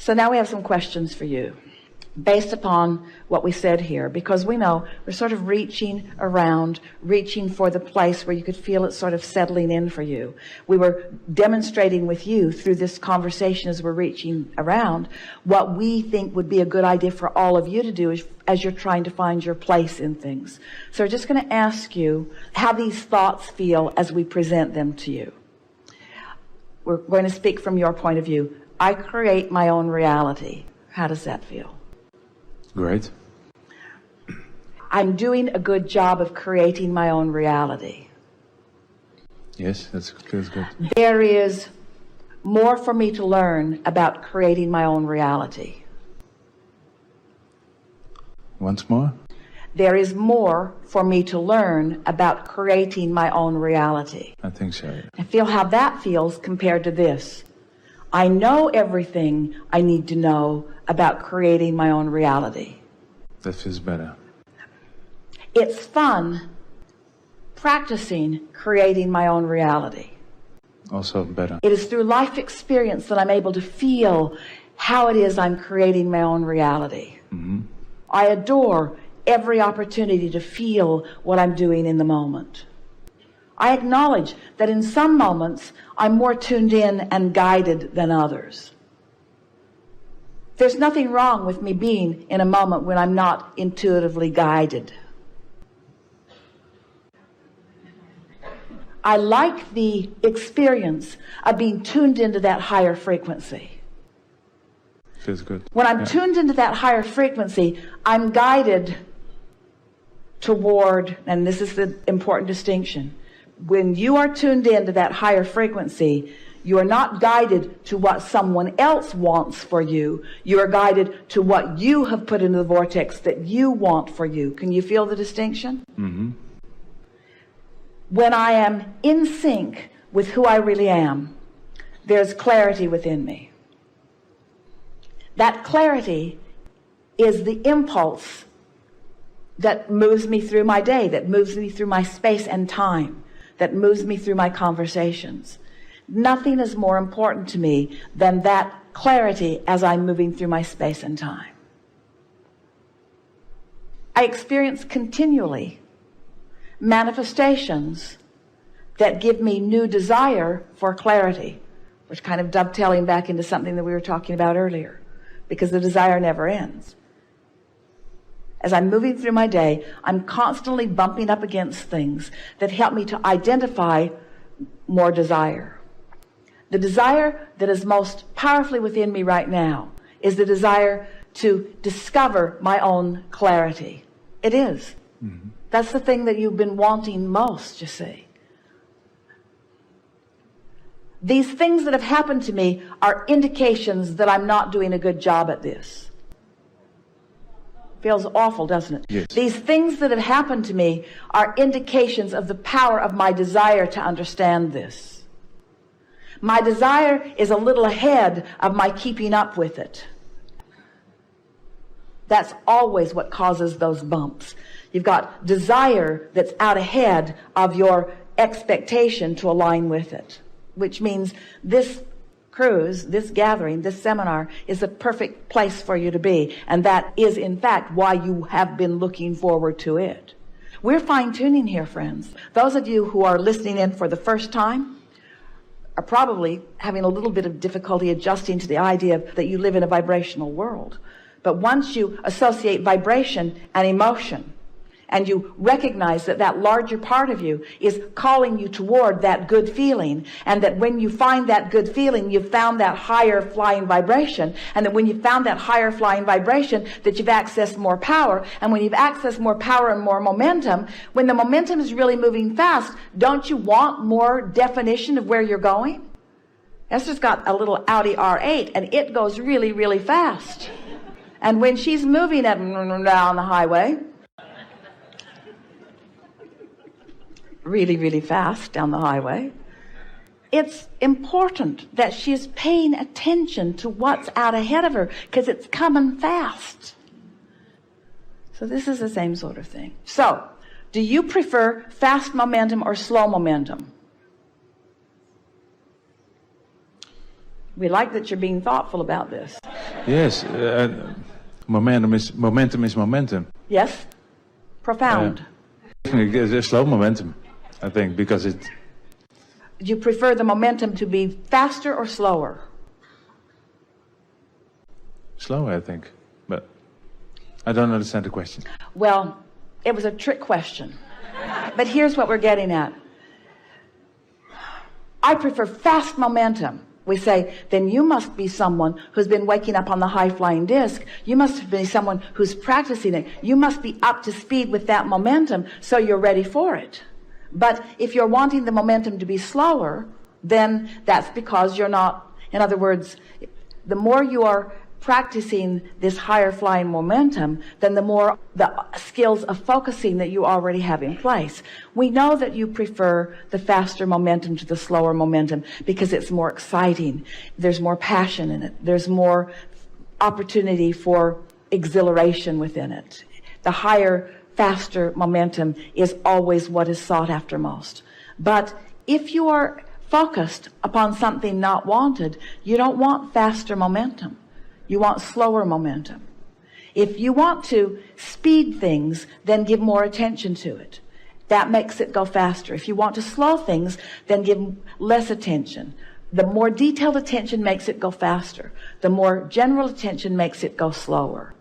So now we have some questions for you based upon what we said here, because we know we're sort of reaching around, reaching for the place where you could feel it sort of settling in for you. We were demonstrating with you through this conversation as we're reaching around what we think would be a good idea for all of you to do as you're trying to find your place in things. So we're just going to ask you how these thoughts feel as we present them to you. We're going to speak from your point of view. I create my own reality. How does that feel? Great. I'm doing a good job of creating my own reality. Yes, that's good. There is more for me to learn about creating my own reality. Once more? There is more for me to learn about creating my own reality. I think so. I feel how that feels compared to this. I know everything I need to know about creating my own reality. That feels better. It's fun practicing creating my own reality. Also better. It is through life experience that I'm able to feel how it is I'm creating my own reality. Mm-hmm. I adore every opportunity to feel what I'm doing in the moment. I acknowledge that in some moments I'm more tuned in and guided than others. There's nothing wrong with me being in a moment when I'm not intuitively guided. I like the experience of being tuned into that higher frequency. Feels good. When I'm tuned into that higher frequency, I'm guided toward, and this is the important distinction, when you are tuned into that higher frequency, you are not guided to what someone else wants for you. You are guided to what you have put into the vortex that you want for you. Can you feel the distinction? Mm-hmm. When I am in sync with who I really am, there's clarity within me. That clarity is the impulse that moves me through my day, that moves me through my space and time, that moves me through my conversations. Nothing is more important to me than that clarity as I'm moving through my space and time. I experience continually manifestations that give me new desire for clarity, which kind of dovetailing back into something that we were talking about earlier, because the desire never ends. As I'm moving through my day, I'm constantly bumping up against things that help me to identify more desire. The desire that is most powerfully within me right now is the desire to discover my own clarity. It is. Mm-hmm. That's the thing that you've been wanting most, you see. These things that have happened to me are indications that I'm not doing a good job at this. Feels awful, doesn't it? Yes. These things that have happened to me are indications of the power of my desire to understand this. My desire is a little ahead of my keeping up with it. That's always what causes those bumps. You've got desire that's out ahead of your expectation to align with it, which means this cruise, this gathering, this seminar is the perfect place for you to be. And that is, in fact, why you have been looking forward to it. We're fine-tuning here, friends. Those of you who are listening in for the first time are probably having a little bit of difficulty adjusting to the idea that you live in a vibrational world. But once you associate vibration and emotion, and you recognize that that larger part of you is calling you toward that good feeling, and that when you find that good feeling, you've found that higher flying vibration, and that when you've found that higher flying vibration, that you've accessed more power, and when you've accessed more power and more momentum, when the momentum is really moving fast, don't you want more definition of where you're going? Esther's got a little Audi R8, and it goes really, really fast. And when she's moving it down the highway, really, really fast down the highway, it's important that she's paying attention to what's out ahead of her, because it's coming fast. So this is the same sort of thing. So, do you prefer fast momentum or slow momentum? We like that you're being thoughtful about this. Yes, momentum is momentum. Yes? Profound. It's a slow momentum, I think, because it... Do you prefer the momentum to be faster or slower? Slow, I think, but I don't understand the question. Well, it was a trick question. But here's what we're getting at. I prefer fast momentum. We say, then you must be someone who's been waking up on the high-flying disc. You must be someone who's practicing it. You must be up to speed with that momentum so you're ready for it. But if you're wanting the momentum to be slower, then that's because you're not. In other words, the more you are practicing this higher flying momentum, then the more the skills of focusing that you already have in place. We know that you prefer the faster momentum to the slower momentum because it's more exciting. There's more passion in it. There's more opportunity for exhilaration within it. The higher, faster momentum is always what is sought after most. But if you are focused upon something not wanted, you don't want faster momentum. You want slower momentum. If you want to speed things, then give more attention to it. That makes it go faster. If you want to slow things, then give less attention. The more detailed attention makes it go faster. The more general attention makes it go slower.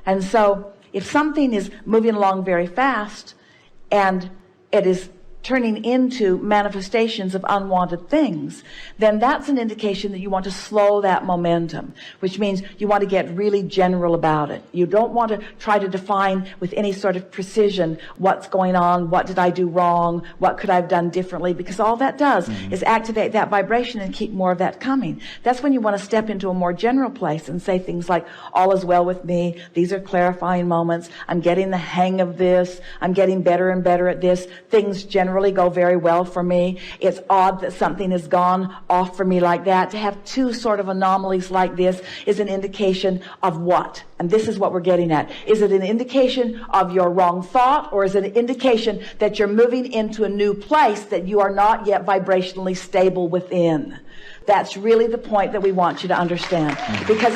And so if something is moving along very fast and it is turning into manifestations of unwanted things, then that's an indication that you want to slow that momentum, which means you want to get really general about it. You don't want to try to define with any sort of precision what's going on, what did I do wrong, what could I have done differently, because all that does is activate that vibration and keep more of that coming. That's when you want to step into a more general place and say things like, all is well with me, these are clarifying moments, I'm getting the hang of this, I'm getting better and better at this, things generally go very well for me. It's odd that something has gone off for me like that. To have two sort of anomalies like this is an indication of what? And this is what we're getting at. Is it an indication of your wrong thought, or is it an indication that you're moving into a new place that you are not yet vibrationally stable within? That's really the point that we want you to understand. Because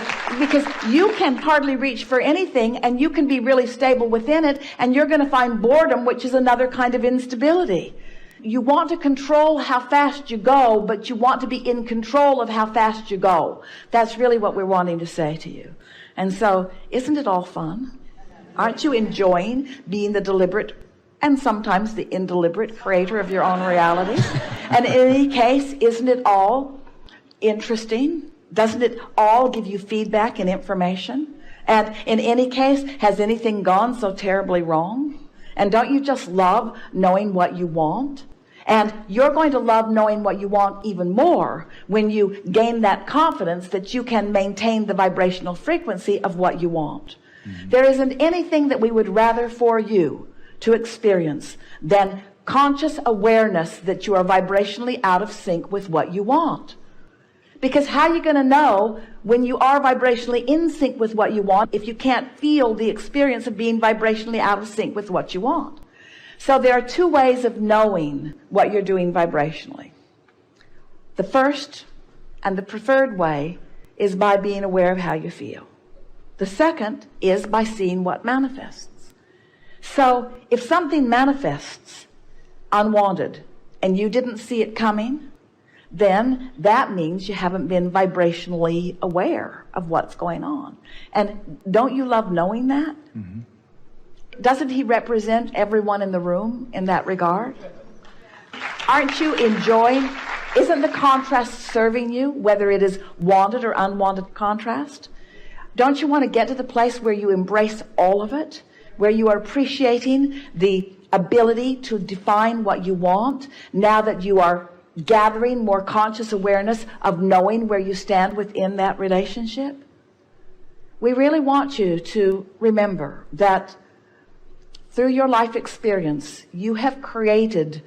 you can hardly reach for anything, and you can be really stable within it, and you're going to find boredom, which is another kind of instability. You want to control how fast you go, but you want to be in control of how fast you go. That's really what we're wanting to say to you. And so, isn't it all fun? Aren't you enjoying being the deliberate and sometimes the indeliberate creator of your own reality? And in any case, isn't it all interesting? Doesn't it all give you feedback and information? And in any case, has anything gone so terribly wrong? And don't you just love knowing what you want? And you're going to love knowing what you want even more when you gain that confidence that you can maintain the vibrational frequency of what you want. There isn't anything that we would rather for you to experience than conscious awareness that you are vibrationally out of sync with what you want. Because how are you going to know when you are vibrationally in sync with what you want if you can't feel the experience of being vibrationally out of sync with what you want? So there are two ways of knowing what you're doing vibrationally. The first and the preferred way is by being aware of how you feel. The second is by seeing what manifests. So if something manifests unwanted and you didn't see it coming, then that means you haven't been vibrationally aware of what's going on. And don't you love knowing that? Mm-hmm. Doesn't he represent everyone in the room in that regard? Aren't you enjoying? Isn't the contrast serving you, whether it is wanted or unwanted contrast? Don't you want to get to the place where you embrace all of it, where you are appreciating the ability to define what you want now that you are gathering more conscious awareness of knowing where you stand within that relationship? We really want you to remember that through your life experience, you have created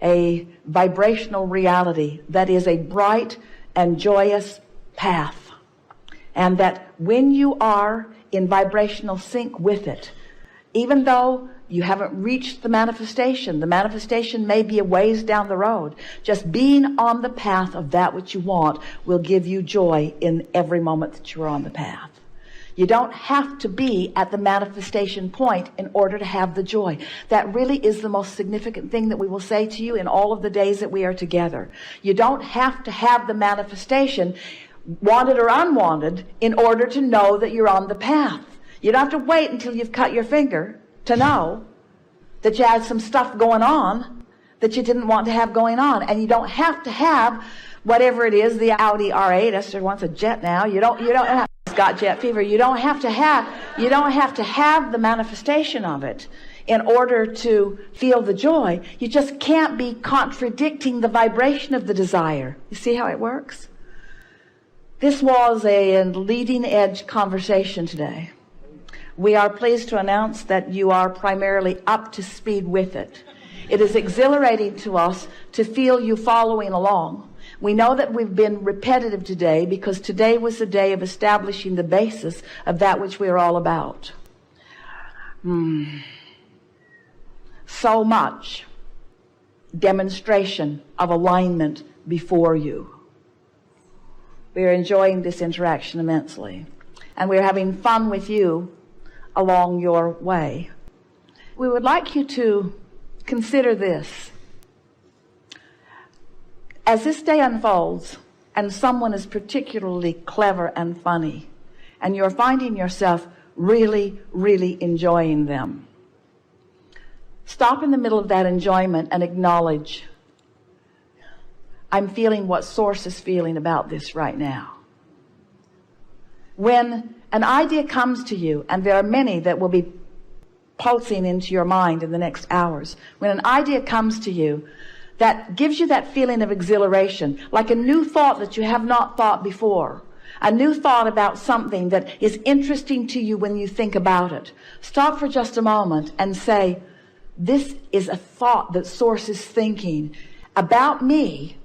a vibrational reality that is a bright and joyous path. And that when you are in vibrational sync with it, even though You haven't reached the manifestation. The manifestation may be a ways down the road. Just being on the path of that which you want will give you joy in every moment that you're on the path. You don't have to be at the manifestation point in order to have the joy. That really is the most significant thing that we will say to you in all of the days that we are together. You don't have to have the manifestation, wanted or unwanted, in order to know that you're on the path. You don't have to wait until you've cut your finger to know that you had some stuff going on that you didn't want to have going on. And you don't have to have whatever it is, the Audi R8. Esther wants a jet now. You don't have, it's got jet fever. You don't have to have the manifestation of it in order to feel the joy. You just can't be contradicting the vibration of the desire. You see how it works? This was a leading edge conversation today. We are pleased to announce that you are primarily up to speed with it. It is exhilarating to us to feel you following along. We know that we've been repetitive today because today was the day of establishing the basis of that which we are all about. So much demonstration of alignment before you. We are enjoying this interaction immensely, and we're having fun with you along your way. We would like you to consider this. As this day unfolds and someone is particularly clever and funny and you're finding yourself really, really enjoying them, stop in the middle of that enjoyment and acknowledge, I'm feeling what Source is feeling about this right now. When an idea comes to you, and there are many that will be pulsing into your mind in the next hours, when an idea comes to you that gives you that feeling of exhilaration, like a new thought that you have not thought before, a new thought about something that is interesting to you when you think about it, stop for just a moment and say, this is a thought that Source is thinking about me,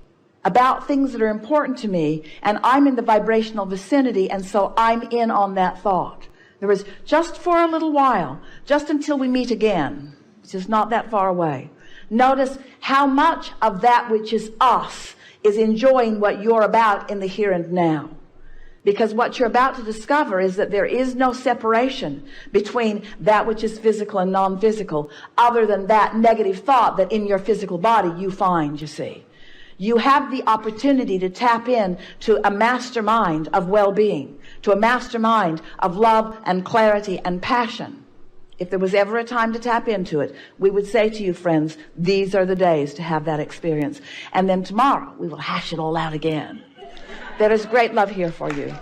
about things that are important to me, and I'm in the vibrational vicinity, and so I'm in on that thought. There is just for a little while, just until we meet again, which is not that far away. Notice how much of that which is us is enjoying what you're about in the here and now. Because what you're about to discover is that there is no separation between that which is physical and non-physical, other than that negative thought that in your physical body you find, you see. You have the opportunity to tap in to a mastermind of well-being, to a mastermind of love and clarity and passion. If there was ever a time to tap into it, we would say to you, friends, these are the days to have that experience. And then tomorrow we will hash it all out again. There is great love here for you.